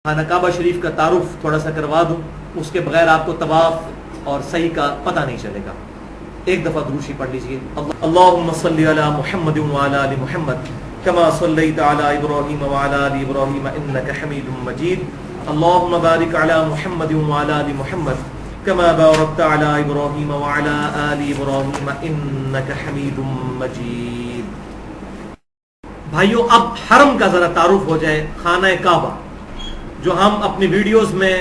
خانہ کعبہ شریف کا تعارف تھوڑا سا کروا دوں، اس کے بغیر آپ کو طواف اور سعی کا پتہ نہیں چلے گا۔ ایک دفعہ درود شریف پڑھ لیجئے۔ اللہم صلی علی محمد وعلی آل محمد کما صلیت علی ابراہیم وعلی آل ابراہیم انک حمید مجید۔ اللہم بارک علی محمد وعلی آل محمد کما بارکت علی ابراہیم وعلی آل ابراہیم انک حمید مجید۔ بھائیو، اب حرم کا ذرا تعارف ہو جائے۔ خانہ کعبہ جو ہم اپنی ویڈیوز میں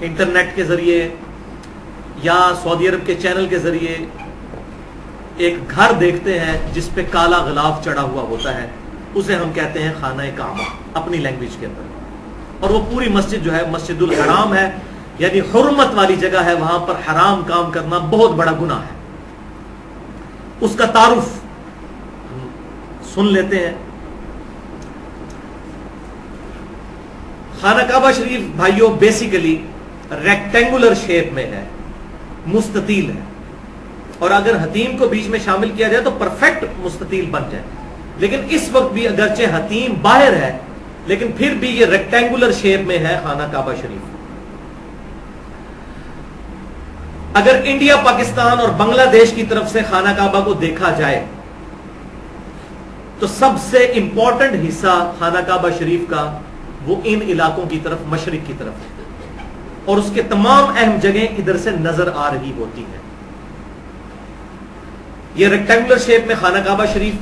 انٹرنیٹ کے ذریعے یا سعودی عرب کے چینل کے ذریعے ایک گھر دیکھتے ہیں جس پہ کالا غلاف چڑھا ہوا ہوتا ہے، اسے ہم کہتے ہیں خانہ کعبہ اپنی لینگویج کے اندر۔ اور وہ پوری مسجد جو ہے مسجد الحرام ہے، یعنی حرمت والی جگہ ہے، وہاں پر حرام کام کرنا بہت بڑا گناہ ہے۔ اس کا تعارف سن لیتے ہیں۔ خانہ کعبہ شریف بھائیو بیسیکلی ریکٹینگولر شیپ میں ہے، مستطیل ہے، اور اگر حتیم کو بیچ میں شامل کیا جائے تو پرفیکٹ مستطیل بن جائے، لیکن اس وقت بھی اگرچہ حتیم باہر ہے لیکن پھر بھی یہ ریکٹینگولر شیپ میں ہے خانہ کعبہ شریف۔ اگر انڈیا، پاکستان اور بنگلہ دیش کی طرف سے خانہ کعبہ کو دیکھا جائے تو سب سے امپورٹنٹ حصہ خانہ کعبہ شریف کا وہ ان علاقوں کی طرف، مشرق کی طرف ہے، اور اس کے تمام اہم جگہیں ادھر سے نظر آ رہی ہوتی ہیں۔ یہ ریکٹینگولر شیپ میں خانہ کعبہ شریف،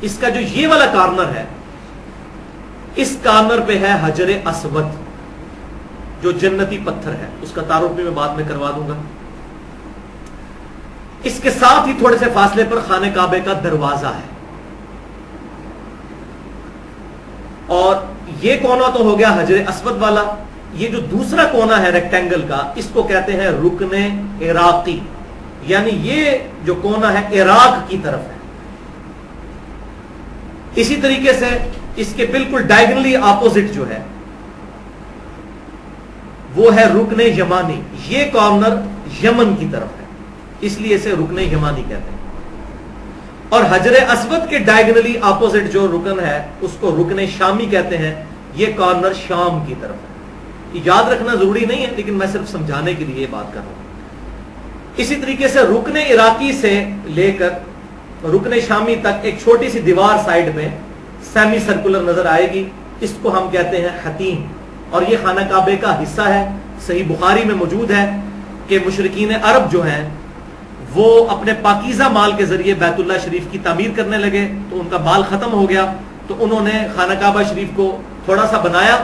اس کا جو یہ والا کارنر ہے، اس کارنر پہ ہے حجر اسود جو جنتی پتھر ہے، اس کا تعارف بھی میں بعد میں کروا دوں گا۔ اس کے ساتھ ہی تھوڑے سے فاصلے پر خانہ کعبے کا دروازہ ہے، اور یہ کونا تو ہو گیا حجر اسود والا۔ یہ جو دوسرا کونا ہے ریکٹینگل کا، اس کو کہتے ہیں رکن عراقی، یعنی یہ جو کونا ہے عراق کی طرف ہے۔ اسی طریقے سے اس کے بالکل ڈائیگنلی اپوزٹ جو ہے وہ ہے رکن یمانی، یہ کارنر یمن کی طرف ہے، اس لیے اسے رکن یمانی کہتے ہیں۔ اور حجر اسود کے ڈائیگنلی اپوزٹ جو رکن ہے اس کو رکن شامی کہتے ہیں، یہ کارنر شام کی طرف ہے۔ یہ یاد رکھنا ضروری نہیں ہے، لیکن میں صرف سمجھانے کے لیے یہ بات کر رہا ہوں۔ اسی طریقے سے رکن عراقی سے لے کر رکن شامی تک ایک چھوٹی سی دیوار سائیڈ میں سیمی سرکولر نظر آئے گی، اس کو ہم کہتے ہیں حتیم، اور یہ خانہ کعبے کا حصہ ہے۔ صحیح بخاری میں موجود ہے کہ مشرکین عرب جو ہیں وہ اپنے پاکیزہ مال کے ذریعے بیت اللہ شریف کی تعمیر کرنے لگے، تو ان کا مال ختم ہو گیا، تو انہوں نے خانہ کعبہ شریف کو تھوڑا سا بنایا،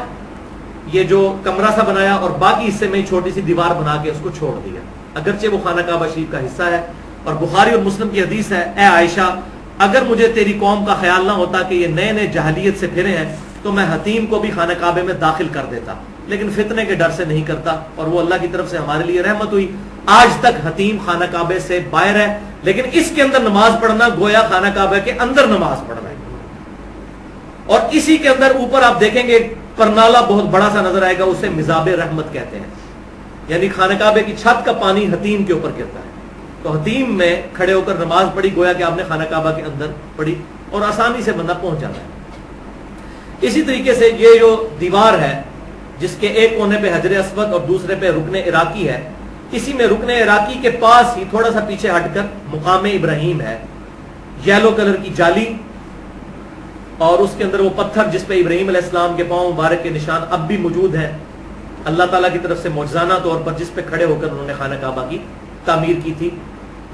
یہ جو کمرہ سا بنایا، اور باقی حصے میں چھوٹی سی دیوار بنا کے اس کو چھوڑ دیا، اگرچہ وہ خانہ کعبہ شریف کا حصہ ہے۔ اور بخاری اور مسلم کی حدیث ہے، اے عائشہ، اگر مجھے تیری قوم کا خیال نہ ہوتا کہ یہ نئے نئے جاہلیت سے پھرے ہیں تو میں حتیم کو بھی خانہ کعبے میں داخل کر دیتا، لیکن فتنے کے ڈر سے نہیں کرتا، اور وہ اللہ کی طرف سے ہمارے لیے رحمت ہوئی۔ آج تک حتیم خانہ کعبے سے باہر ہے، لیکن اس کے اندر نماز پڑھنا گویا خانہ کعبہ کے اندر نماز پڑھنا ہے۔ اور اسی کے اندر اوپر آپ دیکھیں گے پرنالا بہت بڑا سا نظر آئے گا، اسے مزاب رحمت کہتے ہیں، یعنی خانہ کعبے کی چھت کا پانی حتیم کے اوپر گرتا ہے۔ تو حتیم میں کھڑے ہو کر نماز پڑھی گویا کہ آپ نے خانہ کعبہ کے اندر پڑھی، اور آسانی سے بندہ پہنچ جاتا ہے۔ اسی طریقے سے یہ جو دیوار ہے جس کے ایک کونے پہ حجر اسود اور دوسرے پہ رکن عراقی ہے، اسی میں رکن عراقی کے پاس ہی تھوڑا سا پیچھے ہٹ کر مقام ابراہیم ہے، یلو کلر کی جالی، اور اس کے اندر وہ پتھر جس پہ ابراہیم علیہ السلام کے پاؤں مبارک کے نشان اب بھی موجود ہیں، اللہ تعالیٰ کی طرف سے معجزانہ طور پر، جس پہ کھڑے ہو کر انہوں نے خانہ کعبہ کی تعمیر کی تھی،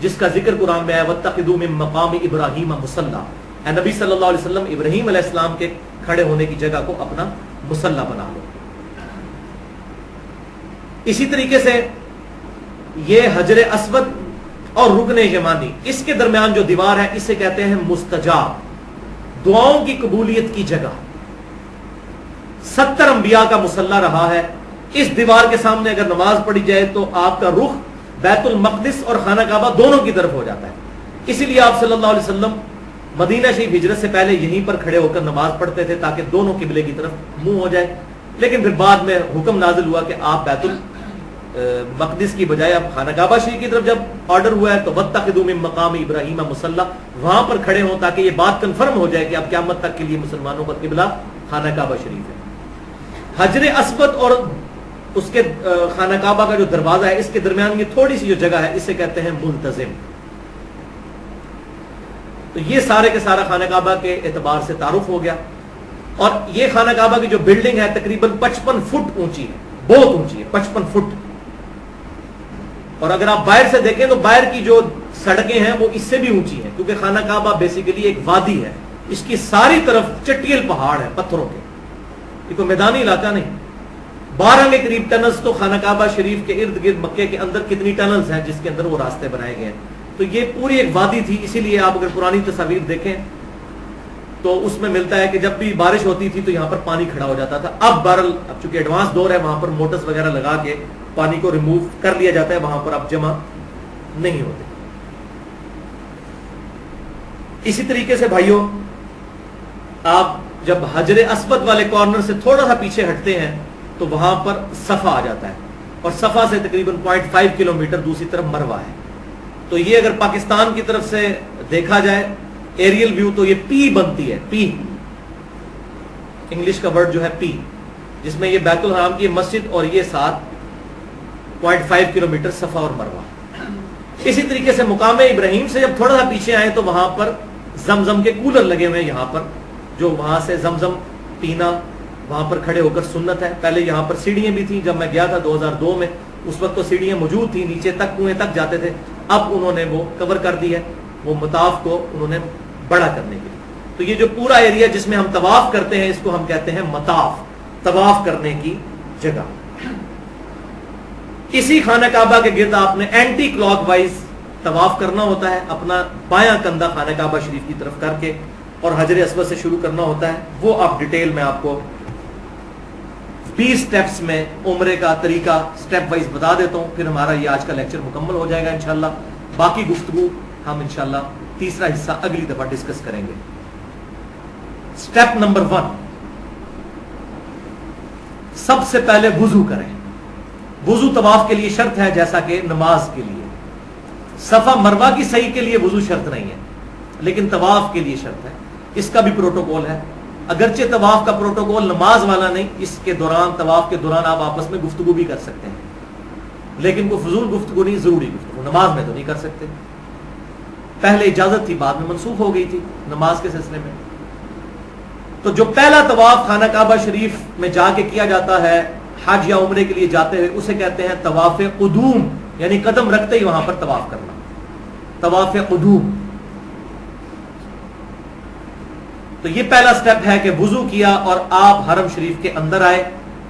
جس کا ذکر قرآن میں ہے وَاتَّخِذُوا مِن مَّقَامِ إِبْرَاهِيمَ مُصَلًّى، اے نبی صلی اللہ علیہ وسلم ابراہیم علیہ السلام کے کھڑے ہونے کی جگہ کو اپنا مصلی بنا لو۔ اسی طریقے سے یہ حجر اسود اور رکن یمانی، اس کے درمیان جو دیوار ہے اسے کہتے ہیں مستجاب، دعاؤں کی قبولیت کی جگہ۔ 70 انبیاء کا مصلی رہا ہے۔ اس دیوار کے سامنے اگر نماز پڑھی جائے تو آپ کا رخ بیت المقدس اور خانہ کعبہ دونوں کی طرف ہو جاتا ہے۔ اسی لیے آپ صلی اللہ علیہ وسلم مدینہ شریف ہجرت سے پہلے یہیں پر کھڑے ہو کر نماز پڑھتے تھے تاکہ دونوں قبلے کی طرف منہ ہو جائے، لیکن پھر بعد میں حکم نازل ہوا کہ آپ بیت المقدس کی بجائے آپ خانہ کعبہ شریف کی طرف جب آرڈر ہوا ہے تو وَاتَّخِذُوا مِن مَّقَامِ إِبْرَاهِيمَ مُصَلًّى، وہاں پر کھڑے ہوں تاکہ یہ بات کنفرم ہو جائے کہ اب قیامت تک کے لیے مسلمانوں کا قبلہ خانہ کعبہ شریف ہے۔ حجر اسود اور اس کے خانہ کعبہ کا جو دروازہ ہے اس کے درمیان یہ تھوڑی سی جو جگہ ہے اسے کہتے ہیں ملتزم. تو یہ سارے کے سارا خانہ کعبہ کے اعتبار سے تعارف ہو گیا. اور یہ خانہ کعبہ کی جو بلڈنگ ہے تقریباً 55 فٹ اونچی ہے, بہت اونچی ہے, 55 فٹ. اور اگر آپ باہر سے دیکھیں تو باہر کی جو سڑکیں ہیں وہ اس سے بھی اونچی ہیں, کیونکہ خانہ کعبہ بیسیکلی ایک وادی ہے, اس کی ساری طرف چٹیل پہاڑ ہے پتھروں کے, یہ کوئی میدانی علاقہ نہیں. 12 کے قریب ٹنلز تو خانہ کعبہ شریف کے ارد گرد مکے کے اندر کتنی ٹنلز ہیں جس کے اندر وہ راستے بنائے گئے ہیں. تو یہ پوری ایک وادی تھی, اسی لیے آپ اگر پرانی تصاویر دیکھیں تو اس میں ملتا ہے کہ جب بھی بارش ہوتی تھی تو یہاں پر پانی کھڑا ہو جاتا تھا. اب بہرحال اب چونکہ ایڈوانس دور ہے وہاں پر موٹرز وغیرہ لگا کے پانی کو ریموو کر لیا جاتا ہے, وہاں پر اب جمع نہیں ہوتے. اسی طریقے سے بھائیوں آپ جب حجر اسود والے کارنر سے تھوڑا سا پیچھے ہٹتے ہیں تو وہاں پر صفا آ جاتا ہے, اور صفا سے تقریباً 0.5 کلومیٹر دوسری طرف مروہ ہے. تو یہ اگر پاکستان کی طرف سے دیکھا جائے ایریل ویو تو یہ پی بنتی ہے, پی انگلش کا ورڈ جو ہے پی, جس میں یہ بیت الحرام کی مسجد اور یہ ساتھ 0.5 کلومیٹر صفا اور مروہ. اسی طریقے سے مقام ابراہیم سے جب تھوڑا سا پیچھے آئے تو وہاں پر زمزم کے کولر لگے ہوئے ہیں یہاں پر, جو وہاں سے زمزم پینا وہاں پر کھڑے ہو کر سنت ہے. پہلے یہاں پر سیڑھیاں بھی تھیں, جب میں گیا تھا 2002 میں اس وقت تو سیڑھیاں موجود تھیں, نیچے تک کنویں تک جاتے تھے. اب انہوں نے وہ کور کر دی ہے, وہ مطاف کو انہوں نے بڑا کرنے کے لیے. تو یہ جو پورا ایریا جس میں ہم طواف کرتے ہیں اس کو ہم کہتے ہیں مطاف, طواف کرنے کی جگہ. اسی خانہ کعبہ کے گرد آپ نے اینٹی کلاک وائز طواف کرنا ہوتا ہے, اپنا بایاں کندھا خانہ کعبہ شریف کی طرف کر کے, اور حجر اسود سے شروع کرنا ہوتا ہے. وہ آپ ڈیٹیل میں آپ کو 20 سٹیپس میں عمرے کا طریقہ سٹیپ وائز بتا دیتا ہوں, پھر ہمارا یہ آج کا لیکچر مکمل ہو جائے گا انشاءاللہ. باقی گفتگو ہم انشاءاللہ تیسرا حصہ اگلی دفعہ ڈسکس کریں گے. سٹیپ نمبر 1, سب سے پہلے وضو کریں. وضو طواف کے لیے شرط ہے جیسا کہ نماز کے لیے. صفا مروہ کی صحیح کے لیے وضو شرط نہیں ہے, لیکن طواف کے لیے شرط ہے. اس کا بھی پروٹوکول ہے, اگرچہ طواف کا پروٹوکول نماز والا نہیں, اس کے دوران طواف کے دوران آپ آپس میں گفتگو بھی کر سکتے ہیں, لیکن وہ فضول گفتگو نہیں, ضروری گفتگو. نماز میں تو نہیں کر سکتے, پہلے اجازت تھی بعد میں منسوخ ہو گئی تھی نماز کے سلسلے میں. تو جو پہلا طواف خانہ کعبہ شریف میں جا کے کیا جاتا ہے حج یا عمرے کے لیے جاتے ہوئے, اسے کہتے ہیں طواف قدوم, یعنی قدم رکھتے ہی وہاں پر طواف کرنا, طواف قدوم. تو یہ پہلا سٹیپ ہے کہ وضو کیا اور آپ حرم شریف کے اندر آئے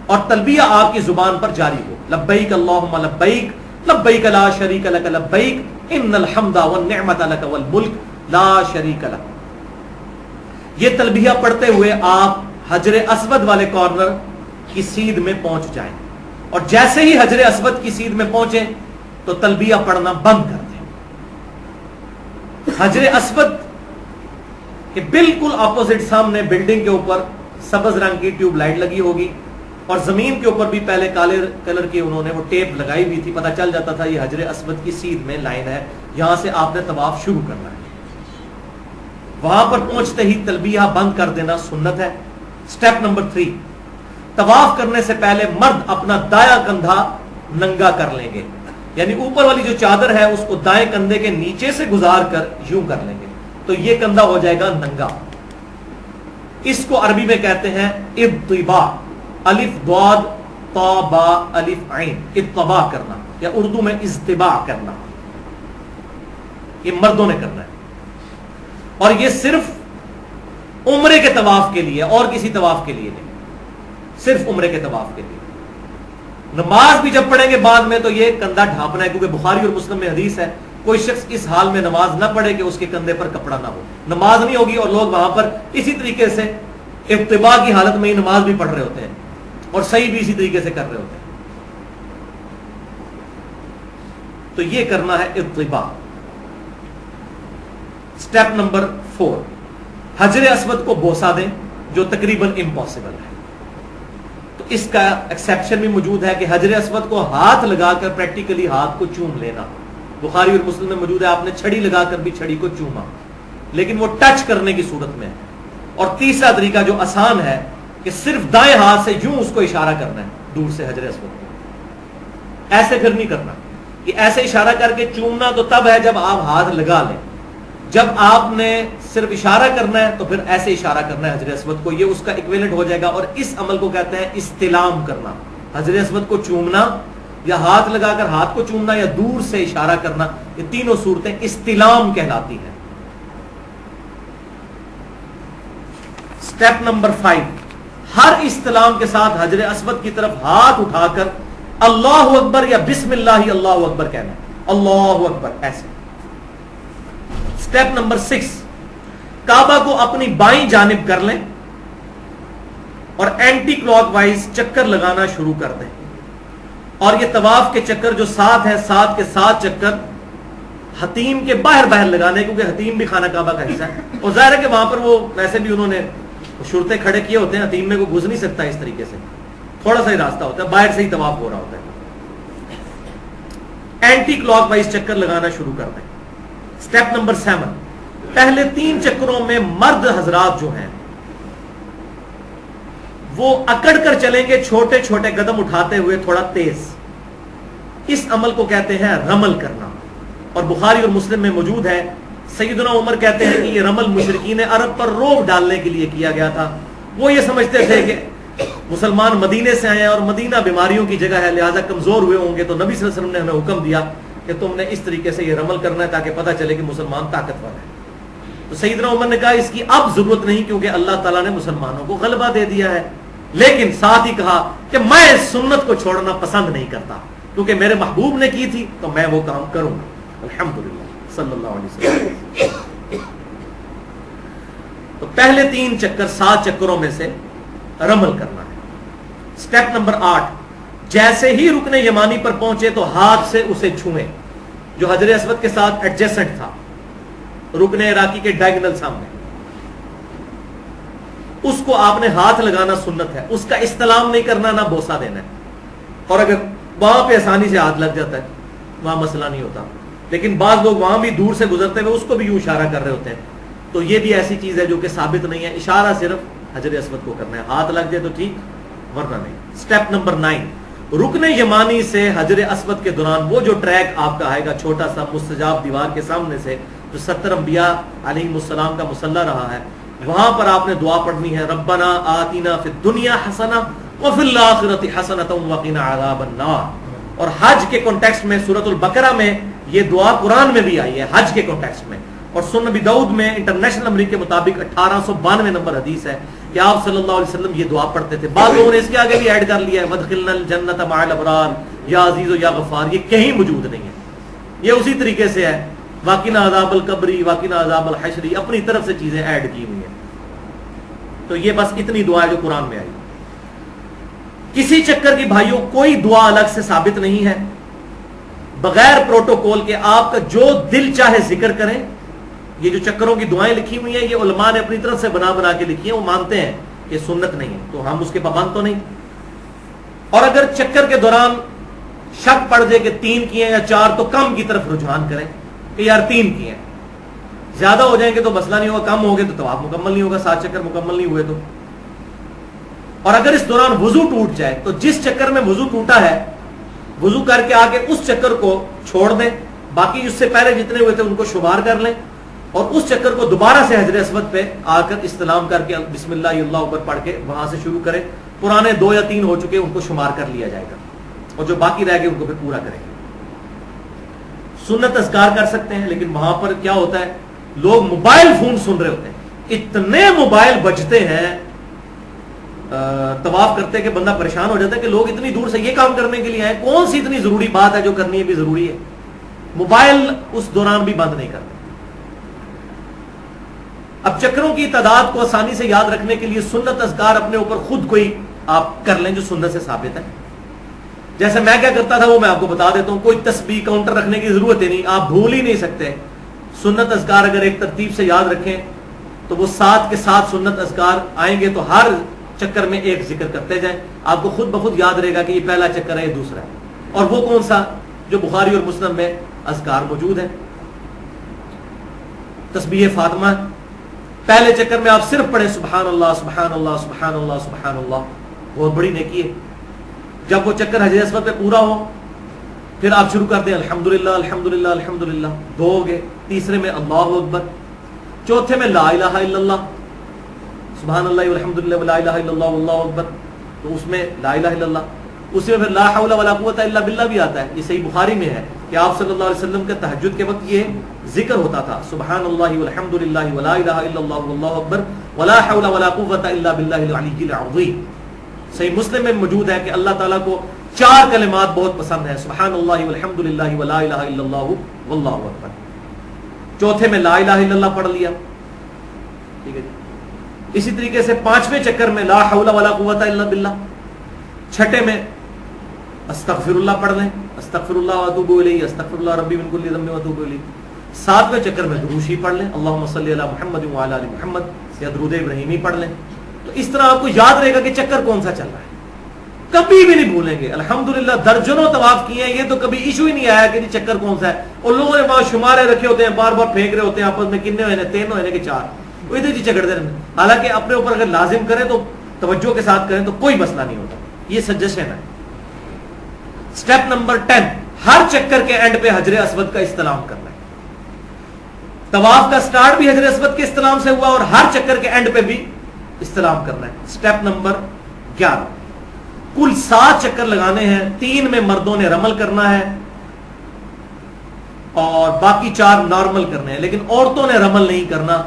اور تلبیہ آپ کی زبان پر جاری ہو, لبیک اللہم لبیک لبیک لا شریک لک لبیک ان الحمد والنعمت لک والملک لا شریک لک. یہ تلبیہ پڑھتے ہوئے آپ حجر اسود والے کارنر کی سیدھ میں پہنچ جائیں, اور جیسے ہی حجر اسود کی سیدھ میں پہنچیں تو تلبیہ پڑھنا بند کر دیں. حجر اسود کہ بالکل اپوزٹ سامنے بلڈنگ کے اوپر سبز رنگ کی ٹیوب لائٹ لگی ہوگی, اور زمین کے اوپر بھی پہلے کالے کلر کی انہوں نے وہ ٹیپ لگائی ہوئی تھی, پتہ چل جاتا تھا یہ حجر اسود کی سیدھ میں لائن ہے, یہاں سے آپ نے طواف شروع کرنا ہے. وہاں پر پہنچتے ہی تلبیہ بند کر دینا سنت ہے. سٹیپ نمبر 3, طواف کرنے سے پہلے مرد اپنا دایاں کندھا ننگا کر لیں گے, یعنی اوپر والی جو چادر ہے اس کو دائیں کندھے کے نیچے سے گزار کر یوں کر لیں گے, تو یہ کندھا ہو جائے گا ننگا. اس کو عربی میں کہتے ہیں اطباء, الف ضاد طا با الف عین, اطباء کرنا, یا اردو میں اجتباع کرنا. یہ مردوں نے کرنا ہے, اور یہ صرف عمرے کے طواف کے لیے, اور کسی طواف کے لیے نہیں, صرف عمرے کے طواف کے لیے. نماز بھی جب پڑھیں گے بعد میں تو یہ کندھا ڈھانپنا ہے, کیونکہ بخاری اور مسلم میں حدیث ہے کوئی شخص اس حال میں نماز نہ پڑھے کہ اس کے کندھے پر کپڑا نہ ہو. نماز نہیں ہوگی اور لوگ وہاں پر اسی طریقے سے ابتباع کی حالت میں ہی نماز بھی پڑھ رہے ہوتے ہیں اور صحیح بھی اسی طریقے سے کر رہے ہوتے ہیں. تو یہ کرنا ہے ابتباع. سٹیپ نمبر 4, حجر اسود کو بوسہ دیں, جو تقریباً امپاسبل ہے. تو اس کا ایکسیپشن بھی موجود ہے کہ حجر اسود کو ہاتھ لگا کر پریکٹیکلی ہاتھ کو چوم لینا. بخاری اور مسلم میں موجود ہے آپ نے چھڑی لگا کر بھی چھڑی کو چوما, لیکن وہ ٹچ کرنے کی صورت میں ہے. اور تیسرا طریقہ جو آسان ہے, کہ صرف دائیں ہاتھ سے یوں اس کو اشارہ کرنا ہے دور سے حجر اسود کو، ایسے پھر نہیں کرنا. کہ ایسے اشارہ کر کے چومنا تو تب ہے جب آپ ہاتھ لگا لیں، جب آپ نے صرف اشارہ کرنا ہے تو پھر ایسے اشارہ کرنا ہے حجر اسود کو، یہ اس کا ایکویلنٹ ہو جائے گا. اور اس عمل کو کہتے ہیں استلام کرنا. حجر اسود کو چومنا یا ہاتھ لگا کر ہاتھ کو چومنا یا دور سے اشارہ کرنا، یہ تینوں صورتیں استلام کہلاتی ہیں. سٹیپ نمبر 5، ہر استلام کے ساتھ حجر اسود کی طرف ہاتھ اٹھا کر اللہ اکبر یا بسم اللہ اللہ اکبر کہنا ہے. اللہ اکبر ایسے. سٹیپ نمبر 6، کعبہ کو اپنی بائیں جانب کر لیں اور اینٹی کلاک وائز چکر لگانا شروع کر دیں. اور یہ طواف کے چکر جو 7 ہیں، 7 کے 7 چکر حتیم کے باہر باہر لگانے، کیونکہ حتیم بھی خانہ کعبہ کا حصہ ہے. اور ظاہر ہے کہ وہاں پر وہ ویسے بھی انہوں نے شرطیں کھڑے کیے ہوتے ہیں، حتیم میں کوئی گھس نہیں سکتا اس طریقے سے، تھوڑا سا ہی راستہ ہوتا ہے، باہر سے ہی طواف ہو رہا ہوتا ہے. اینٹی کلاک وائز چکر لگانا شروع کر دیں. سٹیپ نمبر 7، پہلے 3 چکروں میں مرد حضرات جو ہیں وہ اکڑ کر چلیں گے، چھوٹے چھوٹے قدم اٹھاتے ہوئے تھوڑا تیز. اس عمل کو کہتے ہیں رمل کرنا، اور بخاری اور مسلم میں موجود ہے. سیدنا عمر کہتے ہیں کہ یہ رمل مشرکین عرب پر روب ڈالنے کے لیے کیا گیا تھا. وہ یہ سمجھتے تھے کہ مسلمان مدینے سے آئے ہیں اور مدینہ بیماریوں کی جگہ ہے، لہذا کمزور ہوئے ہوں گے، تو نبی صلی اللہ علیہ وسلم نے ہمیں حکم دیا کہ تم نے اس طریقے سے یہ رمل کرنا ہے تاکہ پتہ چلے کہ مسلمان طاقتور ہے. تو سیدنا عمر نے کہا اس کی اب ضرورت نہیں، کیونکہ اللہ تعالیٰ نے مسلمانوں کو غلبہ دے دیا ہے. لیکن ساتھ ہی کہا کہ میں اس سنت کو چھوڑنا پسند نہیں کرتا، کیونکہ میرے محبوب نے کی تھی تو میں وہ کام کروں گا. الحمدللہ صلی اللہ علیہ وسلم. تو پہلے 3 چکر 7 چکروں میں سے رمل کرنا ہے. سٹیپ نمبر 8، جیسے ہی رکن یمانی پر پہنچے تو ہاتھ سے اسے چھوئیں، جو حجر اسود کے ساتھ ایڈجسنٹ تھا، رکن عراقی کے ڈائگنل سامنے. اس کو آپ نے ہاتھ لگانا سنت ہے، اس کا استلام نہیں کرنا، نہ بوسہ دینا ہے. اور اگر وہاں پہ آسانی سے ہاتھ لگ جاتا ہے وہاں مسئلہ نہیں ہوتا، لیکن بعض لوگ وہاں بھی دور سے گزرتے ہوئے اس کو بھی یوں اشارہ کر رہے ہوتے ہیں، تو یہ بھی ایسی چیز ہے جو کہ ثابت نہیں ہے. اشارہ صرف حجر اسود کو کرنا ہے، ہاتھ لگ جائے تو ٹھیک ورنہ نہیں. سٹیپ نمبر 9، رکن یمانی سے حجر اسود کے دوران وہ جو ٹریک آپ کا آئے گا چھوٹا سا مستجاب دیوار کے سامنے سے، جو 70 انبیاء علیہم السلام کا مصلی رہا ہے، وہاں پر آپ نے دعا پڑھنی ہے، ربنا آتنا فی الدنیا حسنہ وفی الآخرۃ حسنۃ وقنا عذاب النار. اور حج کے کانٹیکسٹ میں سورۃ البقرہ میں یہ دعا قرآن میں بھی آئی ہے حج کے کانٹیکسٹ میں. اور سنن نبی داؤد میں انٹرنیشنل نمبر کے مطابق 1892 نمبر حدیث ہے کہ آپ صلی اللہ علیہ وسلم یہ دعا پڑھتے تھے. بعض لوگوں نے اس کے آگے بھی ایڈ کر لیا ہے وادخلنا الجنۃ مع الابرار یا عزیز و یا غفار. یہ کہیں موجود نہیں ہے، یہ اسی طریقے سے ہے واقعنا عذاب القبری واقعنا عذاب الحشری، اپنی طرف سے چیزیں ایڈ کی ہوئی ہیں. تو یہ بس اتنی دعا ہے جو قرآن میں آئی. کسی چکر کی بھائیوں کوئی دعا الگ سے ثابت نہیں ہے، بغیر پروٹوکول کے آپ کا جو دل چاہے ذکر کریں. یہ جو چکروں کی دعائیں لکھی ہوئی ہیں یہ علماء نے اپنی طرف سے بنا بنا کے لکھی ہیں، وہ مانتے ہیں کہ سنت نہیں ہے تو ہم اس کے پابند تو نہیں. اور اگر چکر کے دوران شک پڑ جائے کہ 3 کیے یا 4 تو کم کی طرف رجحان کریں کہ یار 3 کیے ہیں. زیادہ ہو جائیں گے تو مسئلہ نہیں ہوگا، کم ہو گئے تو طواف مکمل نہیں ہوگا، 7 چکر مکمل نہیں ہوئے تو. اور اگر اس دوران وضو ٹوٹ جائے تو جس چکر میں وضو ٹوٹا ہے وضو کر کے آ کے اس چکر کو چھوڑ دیں، باقی اس سے پہلے جتنے ہوئے تھے ان کو شمار کر لیں، اور اس چکر کو دوبارہ سے حجر اسود پہ آ کر استلام کر کے بسم اللہ اللہ اکبر پڑھ کے وہاں سے شروع کریں. پرانے 2 یا 3 ہو چکے ان کو شمار کر لیا جائے گا، اور جو باقی رہ گئے ان کو پھر پورا کریں گے. سنت اذکار کر سکتے ہیں، لیکن وہاں پر کیا ہوتا ہے لوگ موبائل فون سن رہے ہوتے ہیں، اتنے موبائل بجتے ہیں طواف کرتے کہ بندہ پریشان ہو جاتا ہے کہ لوگ اتنی دور سے یہ کام کرنے کے لیے آئے، کون سی اتنی ضروری بات ہے جو کرنی ہے بھی ضروری ہے. موبائل اس دوران بھی بند نہیں کرتے. اب چکروں کی تعداد کو آسانی سے یاد رکھنے کے لیے سنت اذکار اپنے اوپر خود کوئی آپ کر لیں جو سنت سے ثابت ہے. جیسے میں کیا کرتا تھا وہ میں آپ کو بتا دیتا ہوں. کوئی تسبیح کاؤنٹر رکھنے کی ضرورت ہی نہیں، آپ بھول ہی نہیں سکتے. سنت اذکار اگر ایک ترتیب سے یاد رکھیں تو وہ 7 کے 7 سنت اذکار آئیں گے، تو ہر چکر میں ایک ذکر کرتے جائیں، آپ کو خود بخود یاد رہے گا کہ یہ پہلا چکر ہے، یہ دوسرا ہے. اور وہ کون سا جو بخاری اور مسلم میں اذکار موجود ہے. تسبیح فاطمہ پہلے چکر میں آپ صرف پڑھیں سبحان اللہ سبحان اللہ سبحان اللہ سبحان اللہ، بہت بڑی نیکی ہے۔ جب وہ چکر حجر اسود پہ پورا ہو پھر آپ شروع کر دیں الحمدللہ الحمدللہ الحمدللہ، دو ہو گئے، تیسرے میں اللہ اکبر، چوتھے میں لا الہ الا اللہ، سبحان اللہ والحمدللہ ولا الہ الا اللہ واللہ اکبر، تو اس میں لا الہ الا اللہ، اسی میں پھر لا حول ولا قوت الا باللہ بھی آتا ہے۔ یہ صحیح بخاری میں ہے کہ آپ صلی اللہ علیہ وسلم کے تہجد کے وقت یہ ذکر ہوتا تھا، سبحان اللہ والحمدللہ ولا الہ الا اللہ واللہ اکبر ولا حول ولا قوت الا باللہ العلی العظیم۔ صحیح مسلم میں موجود ہے کہ اللہ تعالیٰ کو 4 کلمات بہت پسند ہیں، سبحان اللہ والحمدللہ ولا الہ الا اللہ واللہ اکبر، چوتھے میں لا الہ الا اللہ پڑھ لیا، ٹھیک ہے جی۔ اسی طریقے سے 5ویں چکر میں لا حول ولا قوت الا باللہ، چھٹے میں استغفر اللہ پڑھ لیں، استغفر اللہ واتوب الیہ، استغفر اللہ ربی من کل ذنب واتوب الیہ۔ 7ویں چکر میں درود شریف پڑھ لیں، اللہم صلی علی محمد وعلی آل محمد، یا درود ابراہیمی پڑھ لیں۔ تو اس طرح آپ کو یاد رہے گا کہ چکر کون سا چل رہا ہے، کبھی بھی نہیں بھولیں گے۔ الحمدللہ درجنوں طواف کیے ہیں، یہ تو کبھی ایشو ہی نہیں آیا کہ جی چکر کون سا ہے، اور لوگوں نے وہاں شمارے رکھے ہوتے ہیں، بار بار پھینک رہے ہوتے ہیں آپس میں، کتنے ہوئے ہیں، 3 ہوئے ہیں کہ 4، وہ ادھر ہی چکر دے رہے ہیں۔ حالانکہ اپنے اوپر اگر لازم کریں تو توجہ کے ساتھ کریں تو کوئی مسئلہ نہیں ہوتا، یہ سجیشن ہے۔ سٹیپ نمبر 10، ہر چکر کے اینڈ پہ حجر اسود کا استلام کرنا ہے۔ طواف کا سٹارٹ بھی حجر اسود کے استلام سے ہوا اور ہر چکر کے اینڈ پہ بھی استلام کرنا ہے۔ سٹیپ نمبر 11، کل 7 چکر لگانے ہیں، 3 میں مردوں نے رمل کرنا ہے اور باقی 4 نارمل کرنے ہیں، لیکن عورتوں نے رمل نہیں کرنا۔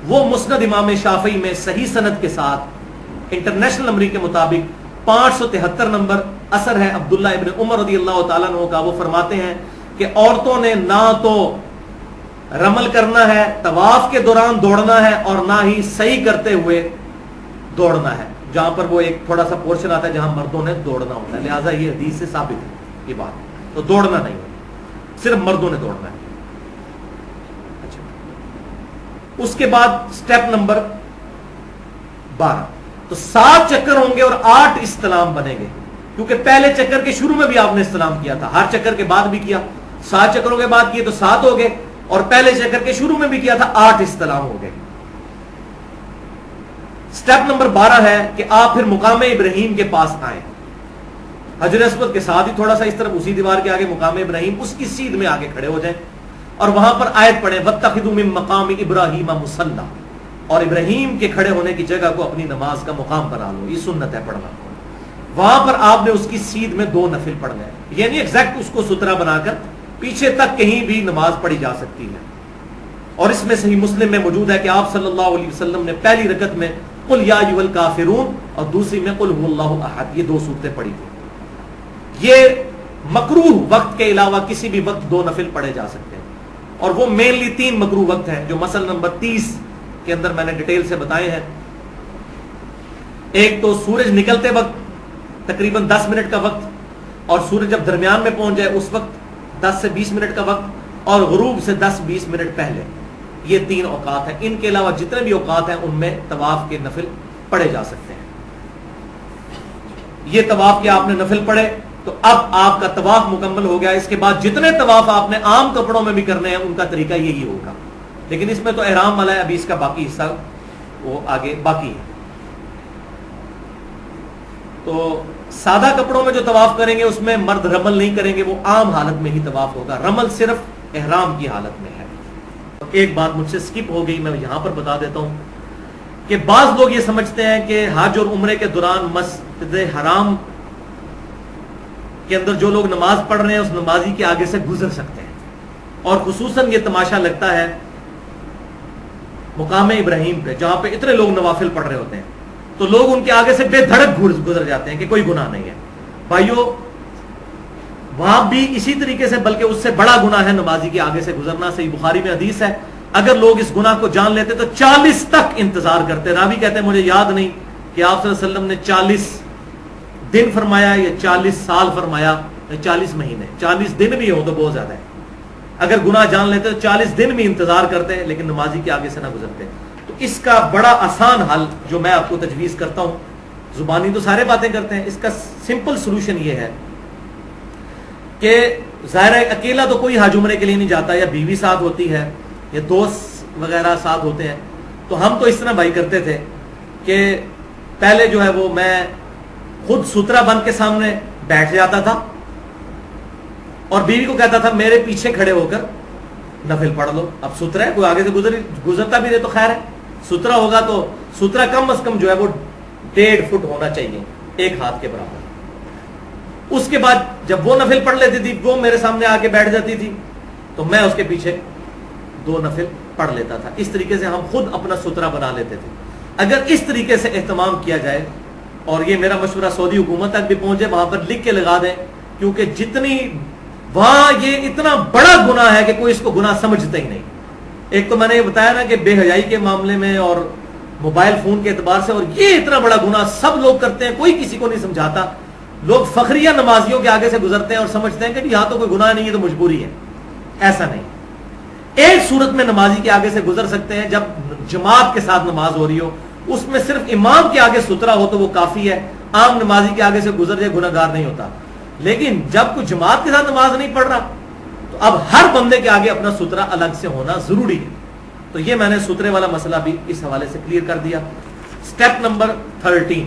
وہ مسند امام شافعی میں صحیح سند کے ساتھ انٹرنیشنل نمبر کے مطابق 573 نمبر اثر ہے عبداللہ ابن عمر رضی اللہ تعالیٰ عنہ کا، وہ فرماتے ہیں کہ عورتوں نے نہ تو رمل کرنا ہے، طواف کے دوران دوڑنا ہے، اور نہ ہی صحیح کرتے ہوئے دوڑنا ہے، جہاں پر وہ ایک تھوڑا سا پورشن آتا ہے جہاں مردوں نے دوڑنا ہوتا ہے، لہٰذا یہ حدیث سے ثابت ہے یہ بات، تو دوڑنا نہیں ہے، صرف مردوں نے دوڑنا ہے۔ اچھا، اس کے بعد سٹیپ نمبر 12، تو 7 چکر ہوں گے اور 8 استلام بنیں گے، کیونکہ پہلے چکر کے شروع میں بھی آپ نے استلام کیا تھا، ہر چکر کے بعد بھی کیا، 7 چکروں کے بعد کیے تو 7 ہو گئے، اور پہلے چکر کے شروع میں بھی کیا تھا، 8 استلام ہو گئے۔ سٹیپ نمبر 12 ہے کہ آپ پھر مقام ابراہیم کے پاس آئیں، حجر اسود کے ساتھ ہی تھوڑا سا اس طرف اسی دیوار کے آگے مقام ابراہیم، اس کی سیدھ میں آگے کھڑے ہو جائیں اور وہاں پر آیت پڑھیں وَاتَّخِذُوا مِن مَقَامِ إِبْرَاهِيمَ مُصَلًّى، اور ابراہیم کے کھڑے ہونے کی جگہ کو اپنی نماز کا مقام بنا لو، یہ سنت ہے پڑھنا۔ وہاں پر آپ نے اس کی سیدھ میں 2 نفل پڑھنے ہیں، یعنی ایگزیکٹ اس کو سترا بنا کر پیچھے تک کہیں بھی نماز پڑھی جا سکتی ہے۔ اور اس میں صحیح مسلم میں موجود ہے کہ آپ صلی اللہ علیہ وسلم نے پہلی رکعت میں قل یا ایھا الکافرون اور دوسری میں قل ھو اللہ احد، یہ 2 صورتیں پڑھی تھی۔ یہ مکروہ وقت کے علاوہ کسی بھی وقت 2 نفل پڑھے جا سکتے ہیں، اور وہ مینلی 3 مکروہ وقت ہیں جو مسئلہ نمبر 30 کے اندر میں نے ڈیٹیل سے بتائے ہیں۔ ایک تو سورج نکلتے وقت تقریباً 10 منٹ کا وقت، اور سورج جب درمیان میں پہنچ جائے اس وقت 10 سے 20 منٹ کا وقت، اور غروب سے 10-20 منٹ پہلے، یہ 3 اوقات ہیں۔ ان کے علاوہ جتنے بھی اوقات ہیں ان میں طواف کے نفل پڑھے جا سکتے ہیں۔ یہ طواف کے آپ نے نفل پڑھے تو اب آپ کا طواف مکمل ہو گیا۔ اس کے بعد جتنے طواف آپ نے عام کپڑوں میں بھی کرنے ہیں ان کا طریقہ یہی ہوگا، لیکن اس میں تو احرام والا ہے، ابھی اس کا باقی حصہ وہ آگے باقی ہے۔ تو سادہ کپڑوں میں جو طواف کریں گے اس میں مرد رمل نہیں کریں گے، وہ عام حالت میں ہی طواف ہوگا، رمل صرف احرام کی حالت میں ہے۔ ایک بات مجھ سے سکپ ہو گئی، میں یہاں پر بتا دیتا ہوں کہ بعض لوگ یہ سمجھتے ہیں کہ حج اور عمرے کے دوران مسجد حرام کے اندر جو لوگ نماز پڑھ رہے ہیں اس نمازی کے آگے سے گزر سکتے ہیں، اور خصوصاً یہ تماشا لگتا ہے مقام ابراہیم پہ جہاں پہ اتنے لوگ نوافل پڑھ رہے ہوتے ہیں، تو لوگ ان کے آگے سے بے دھڑک گزر جاتے ہیں کہ کوئی گناہ نہیں ہے۔ بھائیو، وہاں بھی اسی طریقے سے بلکہ اس سے بڑا گناہ ہے نمازی کے آگے سے گزرنا۔ صحیح بخاری میں حدیث ہے، اگر لوگ اس گناہ کو جان لیتے تو 40 تک انتظار کرتے۔ راوی کہتے ہیں مجھے یاد نہیں کہ آپ صلی اللہ علیہ وسلم نے 40 دن فرمایا یا 40 سال فرمایا یا 40 مہینے، 40 دن بھی ہو تو بہت زیادہ ہے۔ اگر گناہ جان لیتے تو 40 دن بھی انتظار کرتے لیکن نمازی کے آگے سے نہ گزرتے۔ تو اس کا بڑا آسان حل جو میں آپ کو تجویز کرتا ہوں، زبانی تو سارے باتیں کرتے ہیں، اس کا سمپل سولوشن یہ ہے کہ ظاہر ہے اکیلا تو کوئی حج عمرے کے لیے نہیں جاتا، یا بیوی ساتھ ہوتی ہے یا دوست وغیرہ ساتھ ہوتے ہیں، تو ہم تو اس طرح بھائی کرتے تھے کہ پہلے جو ہے وہ میں خود سترا بند کے سامنے بیٹھ جاتا تھا اور بیوی کو کہتا تھا میرے پیچھے کھڑے ہو کر نفل پڑھ لو. اب سترا ہے, کوئی آگے سے گزرتا بھی رہے تو خیر ہے, سترا ہوگا تو سترا کم از کم جو ہے وہ 1.5 فٹ ہونا چاہیے, 1 ہاتھ کے برابر. اس کے بعد جب وہ نفل پڑھ لیتی تھی, وہ میرے سامنے آ کے بیٹھ جاتی تھی, تو میں اس کے پیچھے 2 نفل پڑھ لیتا تھا. اس طریقے سے ہم خود اپنا سترا بنا لیتے تھے. اگر اس طریقے سے اہتمام کیا جائے, اور یہ میرا مشورہ سعودی حکومت تک بھی پہنچے, وہاں پر لکھ کے لگا دیں, کیونکہ جتنی وہاں یہ اتنا بڑا گناہ ہے کہ کوئی اس کو گناہ سمجھتا ہی نہیں. ایک تو میں نے یہ بتایا نا کہ بے حیائی کے معاملے میں اور موبائل فون کے اعتبار سے, اور یہ اتنا بڑا گناہ سب لوگ کرتے ہیں, کوئی کسی کو نہیں سمجھاتا. لوگ فخریہ نمازیوں کے آگے سے گزرتے ہیں اور سمجھتے ہیں کہ یہاں تو کوئی گناہ نہیں ہے, تو مجبوری ہے. ایسا نہیں. ایک صورت میں نمازی کے آگے سے گزر سکتے ہیں, جب جماعت کے ساتھ نماز ہو رہی ہو, اس میں صرف امام کے آگے سترا ہو تو وہ کافی ہے. عام نمازی کے آگے سے گزر جائے گناہ گار نہیں ہوتا. لیکن جب کوئی جماعت کے ساتھ نماز نہیں پڑھ رہا, تو اب ہر بندے کے آگے اپنا سترا الگ سے ہونا ضروری ہے. تو یہ میں نے سترے والا مسئلہ بھی اس حوالے سے کلیئر کر دیا. سٹیپ نمبر 13,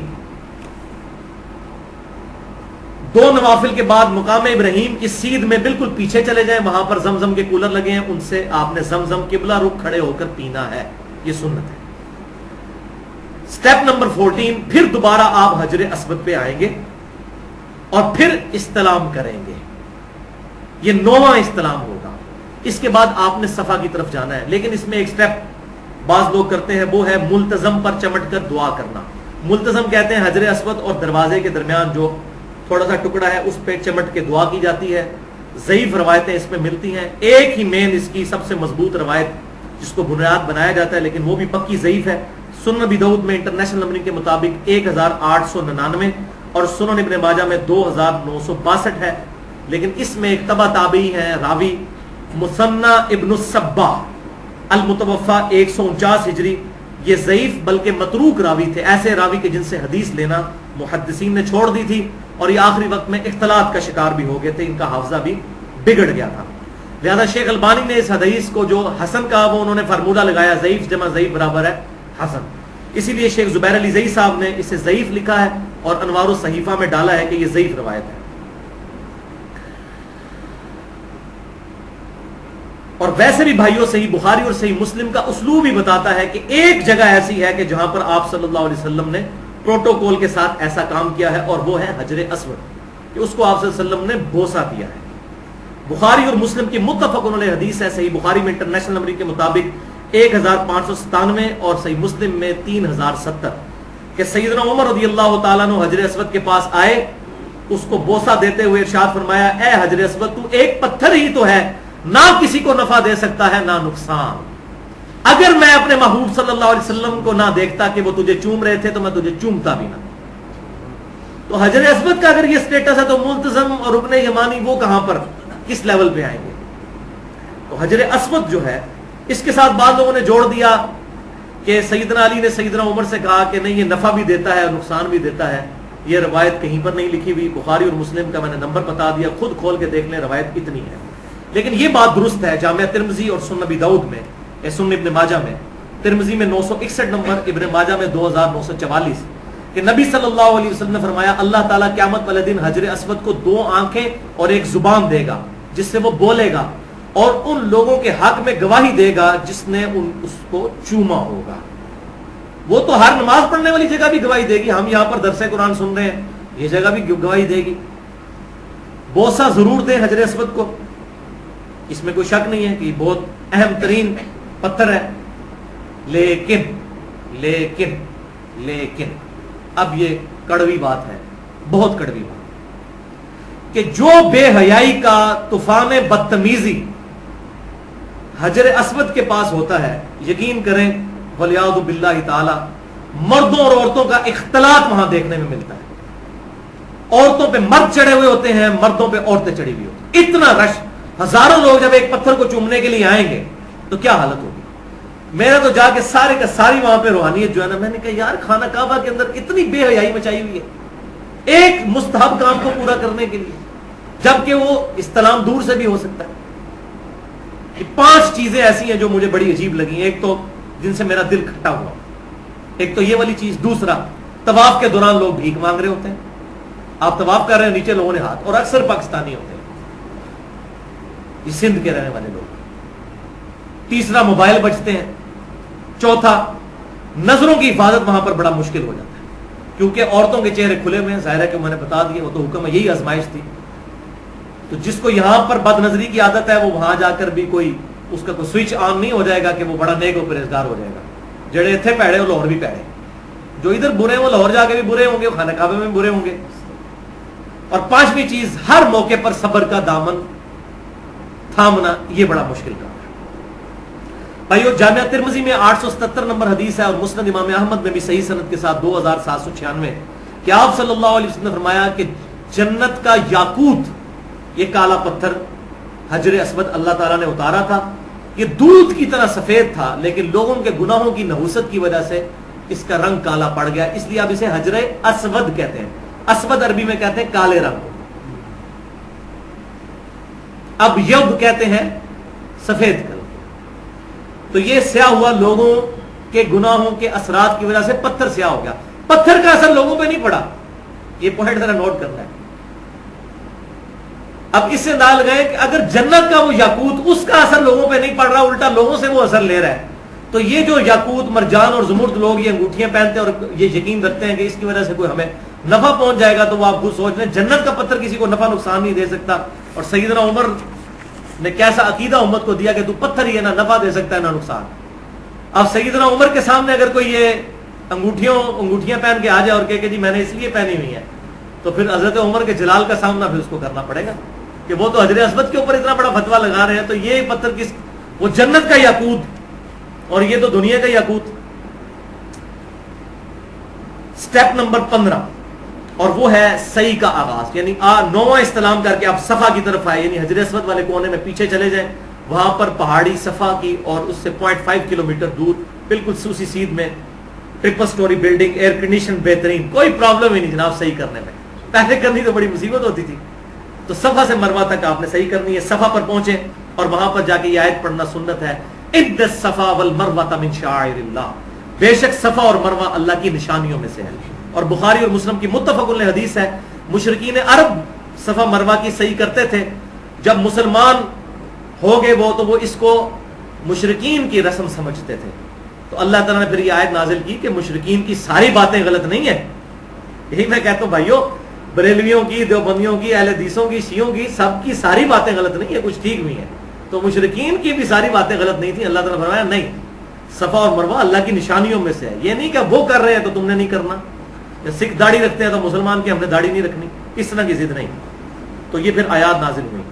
2 نوافل کے بعد مقام ابراہیم کی سیدھ میں بالکل پیچھے چلے جائیں, وہاں پر زمزم کے کولر لگے ہیں, ان سے آپ نے زمزم قبلہ رخ کھڑے ہو کر پینا ہے. یہ سنت ہے. سٹیپ نمبر 14, پھر دوبارہ آپ حجر اسود پہ آئیں گے اور پھر استلام کریں گے. یہ 9واں استلام ہوگا. اس کے بعد آپ نے صفا کی طرف جانا ہے. لیکن اس میں ایک سٹیپ بعض لوگ کرتے ہیں, وہ ہے ملتزم پر چمٹ کر دعا کرنا. ملتزم کہتے ہیں حجر اسود اور دروازے کے درمیان جو تھوڑا سا ٹکڑا ہے, اس پہ چمٹ کے دعا کی جاتی ہے. ضعیف روایتیں اس میں ملتی ہیں. ایک ہی مین اس کی سب سے مضبوط روایت جس کو بنیاد بنایا جاتا ہے, لیکن وہ بھی پکی ضعیف ہے, سنن ابی داؤد میں انٹرنیشنل نمبرنگ کے مطابق 1899 اور سنن ابن ماجہ میں 2962 ہے. لیکن اس میں ایک تبع تابعی ہے راوی مثنى ابن الصباح المتوفى 149 ہجری. یہ ضعیف بلکہ متروک راوی تھے, ایسے راوی کے جن سے حدیث لینا محدثین نے چھوڑ دی تھی, اور یہ آخری وقت میں اختلاط کا شکار بھی ہو گئے تھے, ان کا حافظہ بھی بگڑ گیا تھا. لہذا شیخ البانی نے اس حدیث کو جو حسن کہا, وہ انہوں نے فارمولہ لگایا ضعیف جمع ضعیف برابر ہے حسن. اسی لیے شیخ زبیر علی زئی صاحب نے اسے ضعیف لکھا ہے اور انوار الصحیفہ میں ڈالا ہے کہ یہ ضعیف روایت ہے. اور ویسے بھی بھائیوں صحیح بخاری اور صحیح مسلم کا اسلوب ہی بتاتا ہے کہ ایک جگہ ایسی ہے کہ جہاں پر آپ صلی اللہ علیہ وسلم نے پروٹوکول کے ساتھ ایسا کام کیا ہے, اور وہ ہے حجر اسود, کہ اس کو آپ صلی اللہ علیہ وسلم نے بوسہ دیا ہے. بخاری اور مسلم کی متفق علیہ حدیث ہے. صحیح بخاری میں انٹرنیشنل نمبرنگ کے مطابق 1597 اور صحیح مسلم میں 3070 کہ سیدنا عمر رضی اللہ تعالیٰ عنہ حجر اسود کے پاس آئے, اس کو بوسہ دیتے ہوئے ارشاد فرمایا, اے حجر اسود, تو ایک پتھر ہی تو ہے, نہ کسی کو نفع دے سکتا ہے نہ نقصان. اگر میں اپنے محبوب صلی اللہ علیہ وسلم کو نہ دیکھتا کہ وہ تجھے چوم رہے تھے, تو میں تجھے چومتا بھی نہ. تو حجر اسود کا اگر یہ سٹیٹس ہے, تو ملتزم اور رکن یمانی وہ کہاں پر کس لیول پہ آئیں گے؟ تو حجر اسود جو ہے, اس کے ساتھ بعض لوگوں نے جوڑ دیا کہ سیدنا علی نے سیدنا عمر سے کہا کہ نہیں, یہ نفع بھی دیتا ہے اور نقصان بھی دیتا ہے. یہ روایت کہیں پر نہیں لکھی ہوئی. بخاری اور مسلم کا میں نے نمبر بتا دیا, خود کھول کے دیکھ لیں, روایت اتنی ہے. لیکن یہ بات درست ہے, جامعہ ترمذی اور سنن ابی داؤد میں, سنن ابن ماجہ میں, ترمذی میں 961 نمبر, ابن ماجہ میں 2944, کہ نبی صلی اللہ علیہ وسلم نے فرمایا, اللہ تعالیٰ قیامت والے دن حجر اسود کو 2 آنکھیں اور 1 زبان دے گا جس سے وہ بولے گا, اور ان لوگوں کے حق میں گواہی دے گا جس نے اس کو چوما ہوگا. وہ تو ہر نماز پڑھنے والی جگہ بھی گواہی دے گی. ہم یہاں پر درس قرآن سن رہے ہیں, یہ جگہ بھی گواہی دے گی. بوسہ ضرور دیں حجر اسود کو, اس میں کوئی شک نہیں ہے کہ بہت اہم ترین پتھر ہے. لیکن لیکن لیکن اب یہ کڑوی بات ہے, بہت کڑوی بات, کہ جو بے حیائی کا طوفان بدتمیزی حجر اسود کے پاس ہوتا ہے, یقین کریں ولیعوذ باللہ تعالی, مردوں اور عورتوں کا اختلاط وہاں دیکھنے میں ملتا ہے. عورتوں پہ مرد چڑھے ہوئے ہوتے ہیں, مردوں پہ عورتیں چڑھی ہوئی ہوتی ہیں. اتنا رش, ہزاروں لوگ جب ایک پتھر کو چومنے کے لیے آئیں گے تو کیا حالت ہوگی. میرا تو جا کے سارے کا ساری وہاں پہ روحانیت جو ہے نا, میں نے کہا یار خانہ کعبہ کے اندر اتنی بے حیائی مچائی ہوئی ہے ایک مستحب کام کو پورا کرنے کے لیے, جبکہ وہ استلام دور سے بھی ہو سکتا ہے. یہ 5 چیزیں ایسی ہیں جو مجھے بڑی عجیب لگی. ایک تو جن سے میرا دل کھٹا ہوا. ایک تو یہ والی چیز. دوسرا طواف کے دوران لوگ بھیک مانگ رہے ہوتے ہیں. آپ طواف کر رہے ہیں, نیچے لوگوں نے ہاتھ, اور اکثر پاکستانی ہوتے ہیں, یہ سندھ کے رہنے والے لوگ. تیسرا موبائل بجتے ہیں. چوتھا نظروں کی حفاظت وہاں پر بڑا مشکل ہو جاتا ہے, کیونکہ عورتوں کے چہرے کھلے ہوئے ہیں. ظاہر ہے کہ میں نے بتا دیا, وہ تو حکم ہے, یہی آزمائش تھی. تو جس کو یہاں پر بد نظری کی عادت ہے وہ وہاں جا کر بھی کوئی اس کا کوئی سوئچ آن نہیں ہو جائے گا کہ وہ بڑا نیک و پرہیزگار ہو جائے گا. جڑے اتنے پیڑے وہ لاہور بھی پیڑے, جو ادھر برے وہ لاہور جا کے بھی برے ہوں گے, خانہ کعبے میں بھی برے ہوں گے. اور پانچویں چیز, ہر موقع پر صبر کا دامن تھامنا, یہ بڑا مشکل کام ہے. بھائیو, جامعہ ترمذی میں 877 نمبر حدیث ہے, اور مسند امام احمد میں بھی صحیح سند کے ساتھ 2796 کہ آپ صلی اللہ علیہ وسلم نے فرمایا کہ جنت کا یاقوت, یہ کالا پتھر حجر اسود اللہ تعالیٰ نے اتارا تھا. یہ دودھ کی طرح سفید تھا, لیکن لوگوں کے گناہوں کی نحوست کی وجہ سے اس کا رنگ کالا پڑ گیا, اس لیے اب اسے حجر اسود کہتے ہیں. اسود عربی میں کہتے ہیں کالے رنگ. اب یب کہتے ہیں سفید کلر. تو یہ سیاہ ہوا لوگوں کے گناہوں کے اثرات کی وجہ سے پتھر سیاہ ہو گیا. پتھر کا اثر لوگوں پہ نہیں پڑا, یہ پوائنٹ ذرا نوٹ کرنا ہے. اب اس سے ڈال گئے کہ اگر جنت کا وہ یاقوت, اس کا اثر لوگوں پہ نہیں پڑ رہا, الٹا لوگوں سے وہ اثر لے رہا ہے, تو یہ جو یاقوت, مرجان اور زمرد لوگ یہ انگوٹھیاں پہنتے ہیں اور یہ یقین رکھتے ہیں کہ اس کی وجہ سے کوئی ہمیں نفع پہنچ جائے گا, تو وہ آپ خود سوچ لیں جنت کا پتھر کسی کو نفع نقصان نہیں دے سکتا. اور سیدنا عمر نے کیسا عقیدہ امت کو دیا کہ تو پتھر ہی ہے, نہ نفع دے سکتا ہے نہ نقصان. اب سیدنا عمر کے سامنے اگر کوئی یہ انگوٹھیاں پہن کے آ جائے اور کہ جی میں نے اس لیے پہنی ہوئی ہے, تو پھر حضرت عمر کے جلال کا سامنا پھر اس کو کرنا پڑے گا کہ وہ تو حجر اسود کے اوپر اتنا بڑا فتوا لگا رہے ہیں, تو یہ پتھر کس, وہ جنت کا یاقوت اور یہ تو دنیا کا یاقوت. سٹیپ نمبر 15, اور وہ ہے صحیح کا آغاز, یعنی 9واں استلام کر کے آپ صفا کی طرف آئے, یعنی حجر اسود والے کونے میں پیچھے چلے جائیں. وہاں پر پہاڑی صفا کی اور اس سے 0.5 کلومیٹر دور بالکل سوسی سیدھ میں triple story building, air condition بہترین, کوئی پرابلم ہی نہیں جناب صحیح کرنے میں. پہلے کرنی تو بڑی مصیبت ہوتی تھی. تو صفا سے مروہ تک آپ نے صحیح کرنی ہے. صفا پر پہنچے اور وہاں پر جا کے یہ آیت پڑھنا سنت ہے, ان الصفا والمروہ من شعائر اللہ, بے شک صفا اور مروہ اللہ کی نشانیوں میں سے ہے. اور بخاری اور مسلم کی متفق علیہ حدیث ہے, مشرکین عرب صفا مروہ کی صحیح کرتے تھے. جب مسلمان ہو گئے وہ, تو وہ اس کو مشرکین کی رسم سمجھتے تھے. تو اللہ تعالیٰ نے پھر یہ آیت نازل کی کہ مشرکین کی ساری باتیں غلط نہیں ہیں. یہی میں کہتا ہوں بھائیو, بریلویوں کی, دیوبندیوں کی, اہل حدیثوں کی, شیعوں کی, سب کی ساری باتیں غلط نہیں ہیں, کچھ ٹھیک بھی ہیں. تو مشرکین کی بھی ساری باتیں غلط نہیں تھیں. اللہ تعالیٰ نے فرمایا نہیں, صفا اور مروہ اللہ کی نشانیوں میں سے ہے. یہ نہیں کہ وہ کر رہے ہیں تو تم نے نہیں کرنا, یا سکھ داڑھی رکھتے ہیں تو مسلمان کی ہم نے داڑھی نہیں رکھنی, اس طرح کی ضد نہیں. تو یہ پھر آیات نازل ہوئی.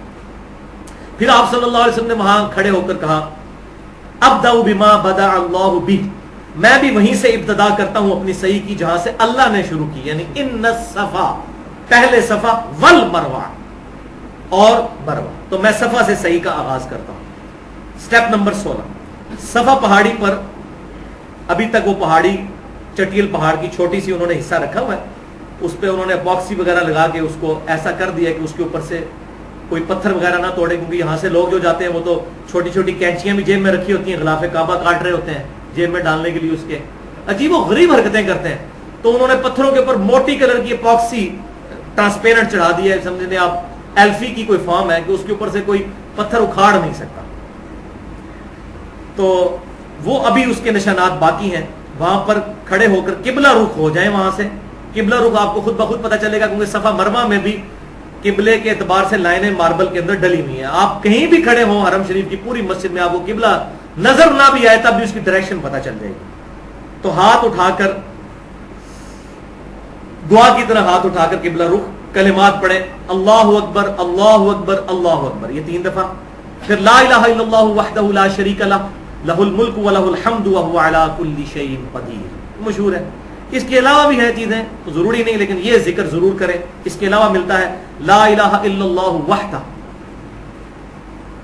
پھر آپ صلی اللہ علیہ وسلم نے وہاں کھڑے ہو کر کہا, ابدأ بما بدأ اللہ بہ, میں بھی وہیں سے ابتدا کرتا ہوں اپنی صحیح کی جہاں سے اللہ نے شروع کی, یعنی ان الصفا, پہلے صفا, والمروہ, اور مروہ. تو میں صفا سے صحیح کا آغاز کرتا ہوں. سٹیپ نمبر 16, صفا پہاڑی پر ابھی تک وہ پہاڑی چٹیل پہاڑ کی چھوٹی سی انہوں نے حصہ رکھا ہوا ہے, اس پہ انہوں نے اپاکسی وغیرہ لگا کے اس کو ایسا کر دیا کہ اس کے اوپر سے کوئی پتھر وغیرہ نہ توڑے, کیونکہ یہاں سے لوگ جو جاتے ہیں وہ تو چھوٹی چھوٹی کینچیاں بھی جیب میں رکھی ہوتی ہیں, غلاف کعبہ کاٹ رہے ہوتے ہیں جیب میں ڈالنے کے لیے, اس کے عجیب و غریب حرکتیں کرتے ہیں. تو انہوں نے پتھروں کے اوپر موٹی کلر کی اپاکسی ٹرانسپیرنٹ چڑھا دی ہے, سمجھ لیں آپ ایلفی کی کوئی فارم ہے کہ اس کے اوپر سے کوئی پتھر اکھاڑ نہیں سکتا. تو وہ ابھی اس کے نشانات باقی ہیں. وہاں پر کھڑے ہو کر قبلہ رخ ہو جائیں, وہاں سے قبلہ رخ آپ کو خود بخود پتہ چلے گا, کیونکہ صفا مروہ میں بھی قبلے کے اعتبار سے لائنیں ماربل کے اندر ڈلی ہوئی ہیں. آپ کہیں بھی کھڑے ہوں حرم شریف کی پوری مسجد میں, آپ کو قبلہ نظر نہ بھی آئے تب بھی اس کی ڈائریکشن پتہ چل جائے گی. تو ہاتھ اٹھا کر دعا کی طرح ہاتھ اٹھا کر قبلہ رخ, کلمات پڑھیں, اللہ اکبر اللہ اکبر اللہ اکبر, یہ 3 دفعہ. پھر لا الہ الا اللہ وحدہ لا شریک لہ لہ الملک ولہ الحمد وہو علی کل شیء قدیر, مشہور ہے. اس کے علاوہ بھی ہیں چیزیں, تو ضروری نہیں, لیکن یہ ذکر ضرور کریں. اس کے علاوہ ملتا ہے لا الہ الا اللہ وحدہ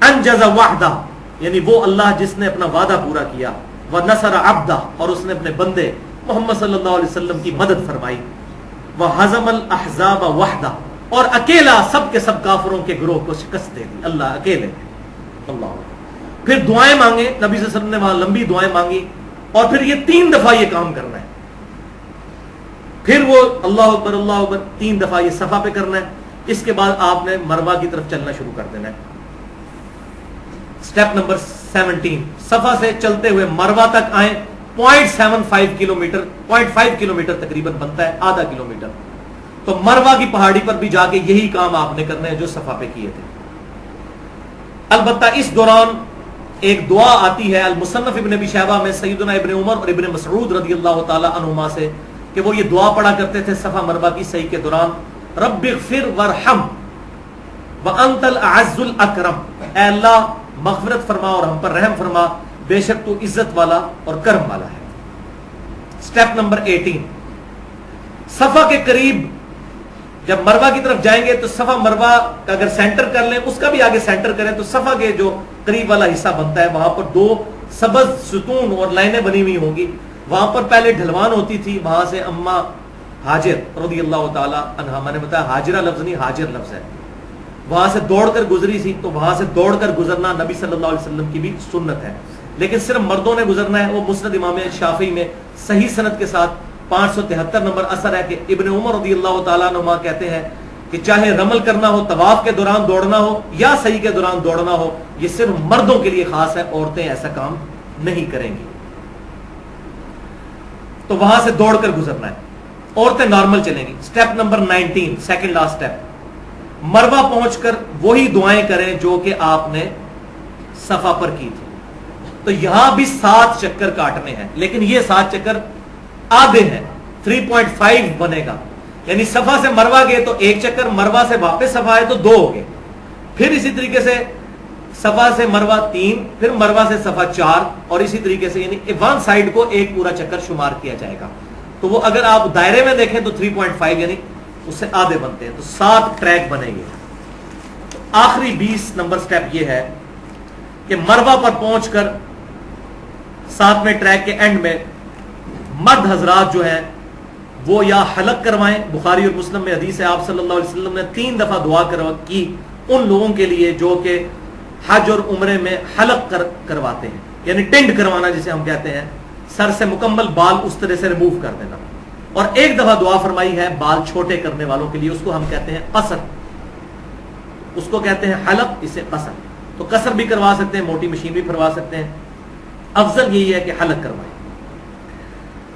انجز وعدہ, یعنی وہ اللہ جس نے اپنا وعدہ پورا کیا, ونصر عبدہ, اور اس نے اپنے بندے محمد صلی اللہ علیہ وسلم کی مدد فرمائی, وہزم الاحزاب وحدہ, اور اکیلا سب کے سب کافروں کے گروہ کو شکست دے دی, اللہ اکیلے. اللہ. پھر دعائیں مانگے, نبی صلی اللہ علیہ وسلم نے وہاں لمبی دعائیں مانگی, اور پھر یہ 3 دفعہ یہ کام کرنا ہے. پھر وہ اللہ اکبر 3 دفعہ یہ صفا پہ کرنا ہے. اس کے بعد آپ نے مروہ کی طرف چلنا شروع کر دینا ہے. سٹیپ نمبر 17، صفا سے چلتے ہوئے مروہ تک آئیں. 0.75 کلومیٹر 0.5 کلومیٹر تقریباً بنتا ہے، آدھا کلومیٹر. تو مروہ کی پہاڑی پر بھی جا کے یہی کام آپ نے کرنا ہے جو صفا پہ کیے تھے. البتہ اس دوران ایک دعا آتی ہے المصنف ابن ابی شیبہ میں سیدنا ابن عمر اور ابن مسعود رضی اللہ تعالی عنہما سے کہ وہ یہ دعا پڑھا کرتے تھے صفا مروہ کی سعی کے دوران، رب اغفر وارحم وانت الاعز الاکرم، اے اللہ مغفرت فرما اور ہم پر رحم فرما، بے شک تو عزت والا اور کرم والا ہے. سٹیپ نمبر 18، صفا کے قریب جب مروہ کی طرف جائیں گے تو صفا مروہ کا اگر سینٹر کر لیں، اس کا بھی آگے سینٹر کریں تو صفا کے جو قریب والا حصہ بنتا ہے وہاں پر 2 سبز ستون اور لائنیں بنی ہوئی ہوں گی. وہاں پر پہلے ڈھلوان ہوتی تھی، وہاں سے اما ہاجر رضی اللہ تعالی عنہا، میں نے بتایا ہاجرہ لفظ نہیں ہاجر لفظ ہے، وہاں سے دوڑ کر گزری تھی. تو وہاں سے دوڑ کر گزرنا نبی صلی اللہ علیہ وسلم کی بھی سنت ہے، لیکن صرف مردوں نے گزرنا ہے. وہ مسند امام شافعی میں صحیح سند کے ساتھ 573 نمبر اثر ہے کہ ابن عمر رضی اللہ تعالیٰ عنہ کہتے ہیں کہ چاہے رمل کرنا ہو، طواف کے دوران دوڑنا ہو یا سعی کے دوران دوڑنا ہو، یہ صرف مردوں کے لیے خاص ہے، عورتیں ایسا کام نہیں کریں گی. تو وہاں سے دوڑ کر گزرنا ہے، عورتیں نارمل چلیں گی. Step number 19، second last step, Marwa پہنچ کر وہی دعائیں کریں جو کہ آپ نے صفا پر کی تھی. تو یہاں بھی 7 چکر کاٹنے ہیں، لیکن یہ 7 چکر آدھے ہیں، 3.5 بنے گا. یعنی صفا سے مروہ گئے تو 1 چکر، مروہ سے واپس صفا آئے تو 2 ہو گئے. پھر اسی طریقے سے صفا سے مروہ 3، پھر مروہ سے صفا 4، اور اسی طریقے سے یعنی ون سائڈ کو ایک پورا چکر شمار کیا جائے گا. تو وہ اگر آپ دائرے میں دیکھیں تو 3.5 یعنی اس سے آدھے بنتے ہیں. تو 7 ٹریک بنے گے. آخری 20 نمبر سٹیپ یہ ہے کہ مروہ پر پہنچ کر 7ویں ٹریک کے اینڈ میں مرد حضرات جو ہیں وہ یا حلق کروائیں. بخاری اور مسلم میں حدیث ہے، آپ صلی اللہ علیہ وسلم نے 3 دفعہ دعا کی ان لوگوں کے لیے جو کہ حج اور عمرے میں حلق کرواتے ہیں، یعنی ٹینڈ کروانا جسے ہم کہتے ہیں، سر سے مکمل بال اس طرح سے ریموو کر دینا. اور 1 دفعہ دعا فرمائی ہے بال چھوٹے کرنے والوں کے لیے، اس کو ہم کہتے ہیں قصر، اس کو کہتے ہیں حلق، اسے قصر. تو قصر بھی کروا سکتے ہیں، موٹی مشین بھی پھروا سکتے ہیں. افضل یہی ہے کہ حلق کروائیں.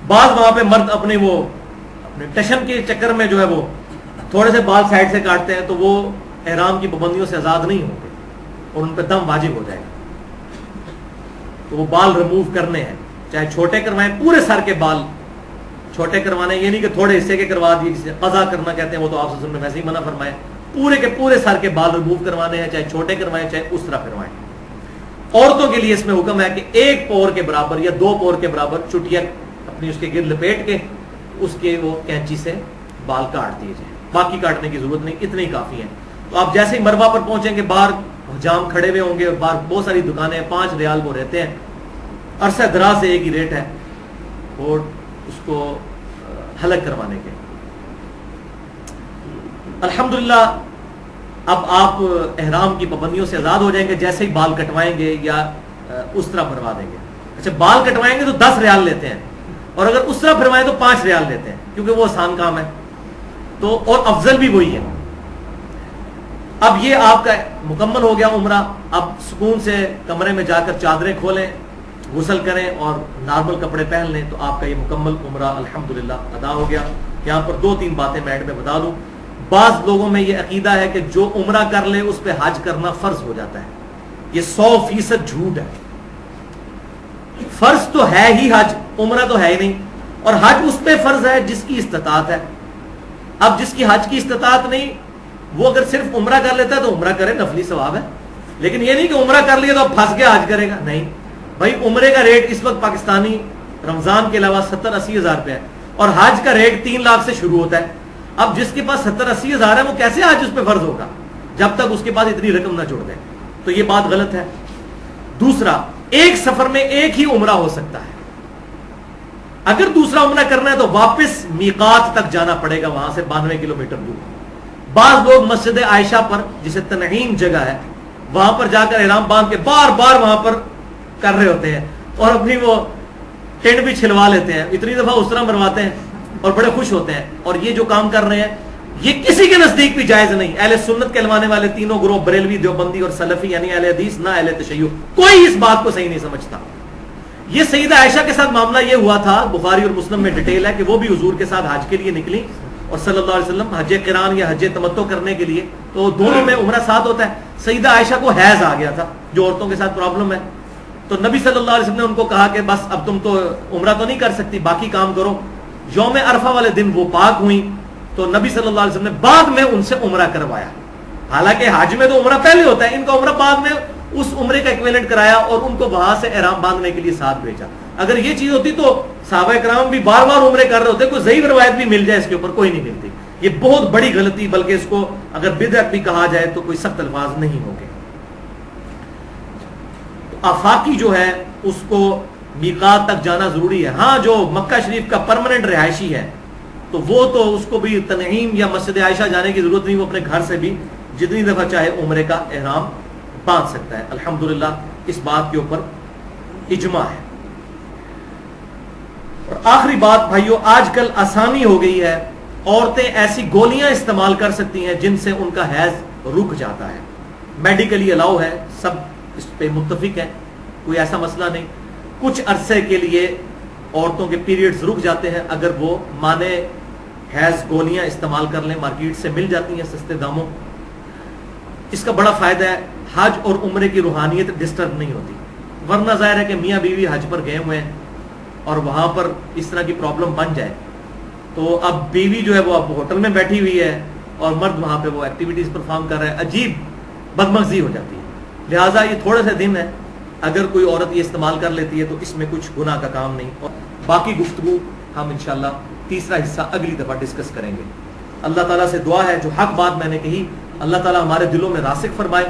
بعض وہاں پہ مرد اپنے ٹشن کے چکر میں جو ہے وہ تھوڑے سے بال سائڈ سے کاٹتے ہیں تو وہ احرام کی پابندیوں سے آزاد نہیں ہوں گے اور ان پہ دم واجب ہو جائے گا. تو وہ بال ریموو کرنے ہیں، چاہے چھوٹے کروائیں، پورے سر کے بال چھوٹے کروانے، یہ نہیں کہ تھوڑے حصے کے کروا دیے جسے قضا کرنا کہتے ہیں، وہ تو آپ نے ویسے ہی منع فرمائے. پورے کے پورے سر کے بال ریموو کروانے ہیں، چاہے چھوٹے کروائیں چاہے اس طرح کروائیں. عورتوں کے لیے اس میں حکم ہے کہ 1 پور کے برابر یا 2 پور کے برابر چٹیا اپنی اس کے گرد لپیٹ کے اس کے وہ کینچی سے بال کاٹ دیے جائیں. باقی کاٹنے کی ضرورت نہیں، اتنے ہی کافی ہیں. تو آپ جیسے ہی مروہ پر پہنچیں گے باہر جام کھڑے ہوئے ہوں گے، باہر بہت ساری دکانیں ہیں، 5 ریال وہ رہتے ہیں، عرصہ دراز سے ایک ہی ریٹ ہے اور اس کو حلق کروانے کے. الحمدللہ اب آپ احرام کی پابندیوں سے آزاد ہو جائیں گے جیسے ہی بال کٹوائیں گے یا اس طرح بھروا دیں گے. اچھا بال کٹوائیں گے تو 10 ریال لیتے ہیں، اور اگر اس طرح بھروائیں تو 5 ریال لیتے ہیں، کیونکہ وہ آسان کام ہے. تو اور افضل بھی وہی ہے. اب یہ آپ کا مکمل ہو گیا عمرہ. اب سکون سے کمرے میں جا کر چادریں کھولیں، غسل کریں اور نارمل کپڑے پہن لیں، تو آپ کا یہ مکمل عمرہ الحمدللہ ادا ہو گیا. یہاں پر 2-3 باتیں میں اینڈ میں بتا دوں. بعض لوگوں میں یہ عقیدہ ہے کہ جو عمرہ کر لے اس پہ حج کرنا فرض ہو جاتا ہے. یہ 100% جھوٹ ہے. فرض تو ہے ہی حج، عمرہ تو ہے ہی نہیں. اور حج اس پہ فرض ہے جس کی استطاعت ہے. اب جس کی حج کی استطاعت نہیں، وہ اگر صرف عمرہ کر لیتا ہے تو عمرہ کرے، نفلی ثواب ہے. لیکن یہ نہیں کہ عمرہ کر لیا تو اب پھنس گیا حج کرے گا، نہیں بھائی. عمرے کا ریٹ اس وقت پاکستانی رمضان کے علاوہ 70-80 ہزار روپے ہے، اور حج کا ریٹ 3 لاکھ سے شروع ہوتا ہے. اب جس کے پاس 70-80 ہزار ہے وہ کیسے حج اس پہ فرض ہوگا جب تک اس کے پاس اتنی رقم نہ جوڑ دے. تو یہ بات غلط ہے. دوسرا، ایک سفر میں ایک ہی عمرہ ہو سکتا ہے. اگر دوسرا عمرہ کرنا ہے تو واپس میقات تک جانا پڑے گا، وہاں سے 92 کلومیٹر دور. بعض لوگ مسجد عائشہ پر جسے تنعیم جگہ ہے وہاں پر جا کر احرام باندھ کے بار بار وہاں پر کر رہے ہوتے ہیں اور اپنی وہ ٹینٹ بھی چھلوا لیتے ہیں, اتنی دفعہ اس طرح مرواتے ہیں اور بڑے خوش ہوتے ہیں. اور یہ جو کام کر رہے ہیں یہ کسی کے نزدیک بھی جائز نہیں. اہل سنت کہلوانے والے تینوں گروہ, بریلوی, دیوبندی اور سلفی یعنی اہل حدیث, نہ اہل تشیع, کوئی اس بات کو صحیح نہیں سمجھتا. یہ سیدہ عائشہ کے ساتھ معاملہ یہ ہوا تھا, بخاری اور مسلم میں ڈیٹیل ہے کہ وہ بھی حضور کے ساتھ حج کے لیے نکلی اور صلی اللہ علیہ وسلم حج قران یا حج تمتع کرنے کے لیے, تو دونوں میں عمرہ ساتھ ہوتا ہے. سیدہ عائشہ کو حیض آ گیا تھا, جو عورتوں کے ساتھ پرابلم ہے, تو نبی صلی اللہ علیہ وسلم نے ان کو کہا کہ بس اب تم تو عمرہ تو نہیں کر سکتی, باقی کام کرو. یوم عرفہ والے دن وہ پاک ہوئی تو نبی صلی اللہ علیہ وسلم نے بعد میں ان سے عمرہ کروایا. حالانکہ حج میں تو عمرہ پہلے ہوتا ہے, ان کا عمرہ بعد میں اس عمرے کا ایکویلنٹ کرایا اور ان کو وہاں سے احرام باندھنے کے لیے ساتھ بھیجا. اگر یہ چیز ہوتی تو صحابہ کرام بھی بار بار عمرے کر رہے ہوتے, کوئی ضعیف روایت بھی مل جائے اس کے اوپر, کوئی نہیں ملتی. یہ بہت بڑی غلطی, بلکہ اس کو اگر بدعت بھی کہا جائے تو کوئی سخت الفاظ نہیں ہوں گے. آفاقی جو ہے اس کو میقات تک جانا ضروری ہے. ہاں جو مکہ شریف کا پرماننٹ رہائشی ہے تو وہ تو اس کو بھی تنعیم یا مسجد عائشہ جانے کی ضرورت نہیں, وہ اپنے گھر سے بھی جتنی دفعہ چاہے عمرے کا احرام باندھ سکتا ہے. الحمدللہ اس بات کے اوپر اجماع ہے. اور آخری بات بھائیو, آج کل آسانی ہو گئی ہے, عورتیں ایسی گولیاں استعمال کر سکتی ہیں جن سے ان کا حیض رک جاتا ہے. میڈیکلی الاؤ ہے, سب اس پہ متفق ہے, کوئی ایسا مسئلہ نہیں. کچھ عرصے کے لیے عورتوں کے پیریڈز رک جاتے ہیں اگر وہ مانے حیض گولیاں استعمال کر لیں, مارکیٹ سے مل جاتی ہیں سستے داموں. اس کا بڑا فائدہ ہے, حج اور عمرے کی روحانیت ڈسٹرب نہیں ہوتی. ورنہ ظاہر ہے کہ میاں بیوی حج پر گئے ہوئے ہیں اور وہاں پر اس طرح کی پرابلم بن جائے تو اب بیوی جو ہے وہ اب ہوٹل میں بیٹھی ہوئی ہے اور مرد وہاں پہ وہ ایکٹیویٹیز پرفارم کر رہا ہے, عجیب بدمغزی ہو جاتی ہے. لہٰذا یہ تھوڑے سے دن ہے, اگر کوئی عورت یہ استعمال کر لیتی ہے تو اس میں کچھ گناہ کا کام نہیں. اور باقی گفتگو ہم انشاءاللہ تیسرا حصہ اگلی دفعہ ڈسکس کریں گے. اللہ تعالیٰ سے دعا ہے جو حق بات میں نے کہی اللہ تعالیٰ ہمارے دلوں میں راسخ فرمائے.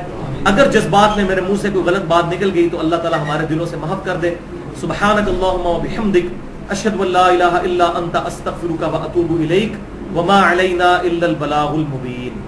اگر جذبات میں میرے منہ سے کوئی غلط بات نکل گئی تو اللہ تعالیٰ ہمارے دلوں سے محف کر دے. سبحانک اللہم و بحمدک, اشہد ان لا الہ الا انت, استغفرک و اتوب الیک, وما علینا الا البلاغ المبین.